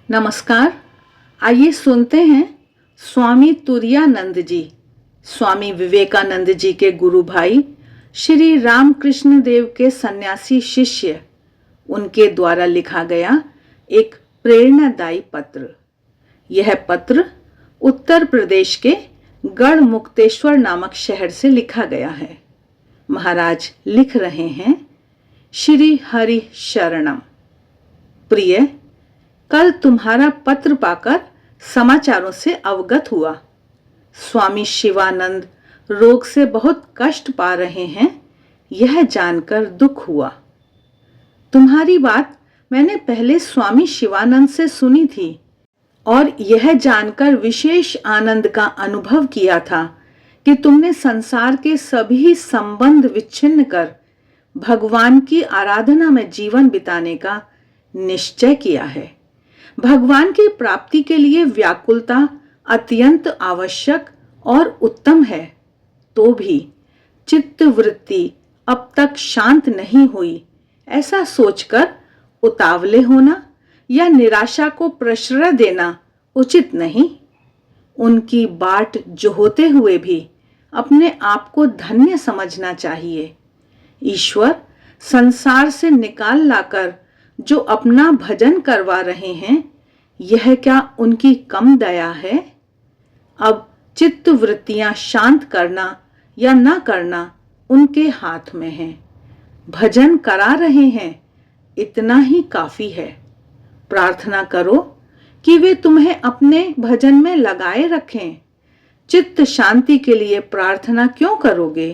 नमस्कार। आइए सुनते हैं स्वामी तुरायानंद जी, स्वामी विवेकानंद जी के गुरु भाई श्री रामकृष्ण देव के सन्यासी शिष्य, उनके द्वारा लिखा गया एक प्रेरणादायी पत्र। यह पत्र उत्तर प्रदेश के गढ़मुक्तेश्वर नामक शहर से लिखा गया है। महाराज लिख रहे हैं, श्री हरि शरणम। प्रिय, कल तुम्हारा पत्र पाकर समाचारों से अवगत हुआ। स्वामी शिवानंद रोग से बहुत कष्ट पा रहे हैं, यह जानकर दुख हुआ। तुम्हारी बात मैंने पहले स्वामी शिवानंद से सुनी थी और यह जानकर विशेष आनंद का अनुभव किया था कि तुमने संसार के सभी संबंध विच्छिन्न कर भगवान की आराधना में जीवन बिताने का निश्चय किया है। भगवान की प्राप्ति के लिए व्याकुलता अत्यंत आवश्यक और उत्तम है, तो भी चित्त वृत्ति अब तक शांत नहीं हुई, ऐसा सोचकर उतावले होना या निराशा को प्रश्रय देना उचित नहीं। उनकी बाट जोहते हुए भी अपने आप को धन्य समझना चाहिए। ईश्वर संसार से निकाल लाकर जो अपना भजन करवा रहे हैं, यह क्या उनकी कम दया है? अब चित्त वृत्तियां शांत करना या न करना उनके हाथ में है। भजन करा रहे हैं, इतना ही काफी है। प्रार्थना करो कि वे तुम्हें अपने भजन में लगाए रखें। चित्त शांति के लिए प्रार्थना क्यों करोगे?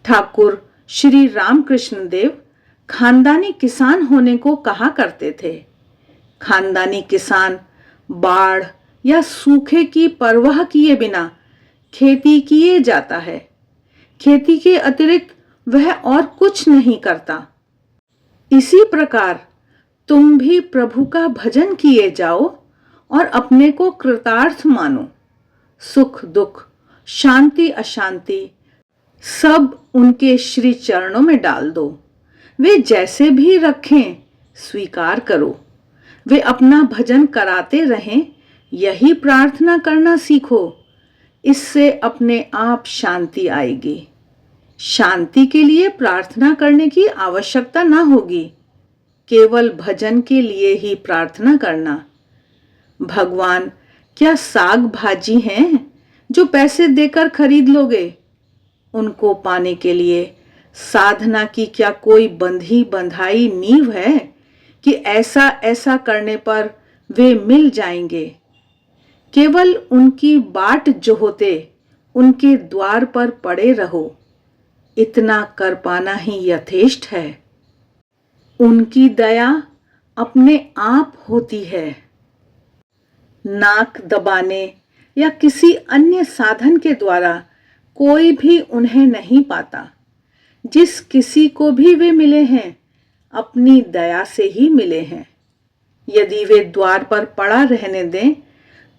ठाकुर श्री रामकृष्ण देव खानदानी किसान होने को कहा करते थे। खानदानी किसान बाढ़ या सूखे की परवाह किए बिना खेती किए जाता है। खेती के अतिरिक्त वह और कुछ नहीं करता। इसी प्रकार तुम भी प्रभु का भजन किए जाओ और अपने को कृतार्थ मानो। सुख दुख, शांति अशांति सब उनके श्री चरणों में डाल दो। वे जैसे भी रखें स्वीकार करो। वे अपना भजन कराते रहें, यही प्रार्थना करना सीखो। इससे अपने आप शांति आएगी। शांति के लिए प्रार्थना करने की आवश्यकता ना होगी, केवल भजन के लिए ही प्रार्थना करना। भगवान क्या साग भाजी हैं जो पैसे देकर खरीद लोगे? उनको पाने के लिए साधना की क्या कोई बंधी बंधाई नींव है कि ऐसा ऐसा करने पर वे मिल जाएंगे? केवल उनकी बाट जोहते उनके द्वार पर पड़े रहो, इतना कर पाना ही यथेष्ट है। उनकी दया अपने आप होती है। नाक दबाने या किसी अन्य साधन के द्वारा कोई भी उन्हें नहीं पाता। जिस किसी को भी वे मिले हैं, अपनी दया से ही मिले हैं। यदि वे द्वार पर पड़ा रहने दें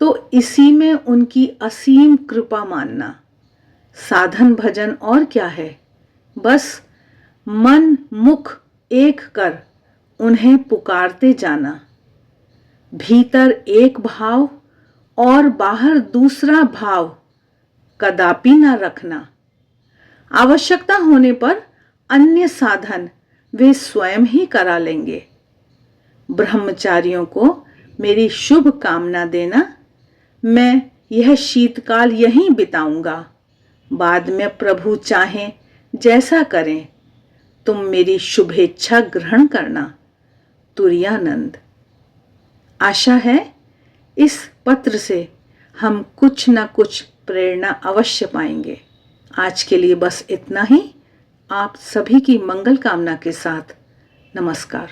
तो इसी में उनकी असीम कृपा मानना। साधन भजन और क्या है? बस मन मुख एक कर उन्हें पुकारते जाना। भीतर एक भाव और बाहर दूसरा भाव कदापि न रखना। आवश्यकता होने पर अन्य साधन वे स्वयं ही करा लेंगे। ब्रह्मचारियों को मेरी शुभ कामना देना। मैं यह शीतकाल यहीं बिताऊंगा। बाद में प्रभु चाहें जैसा करें। तुम मेरी शुभेच्छा ग्रहण करना। तुरायानंद। आशा है इस पत्र से हम कुछ न कुछ प्रेरणा अवश्य पाएंगे। आज के लिए बस इतना ही। आप सभी की मंगल कामना के साथ नमस्कार।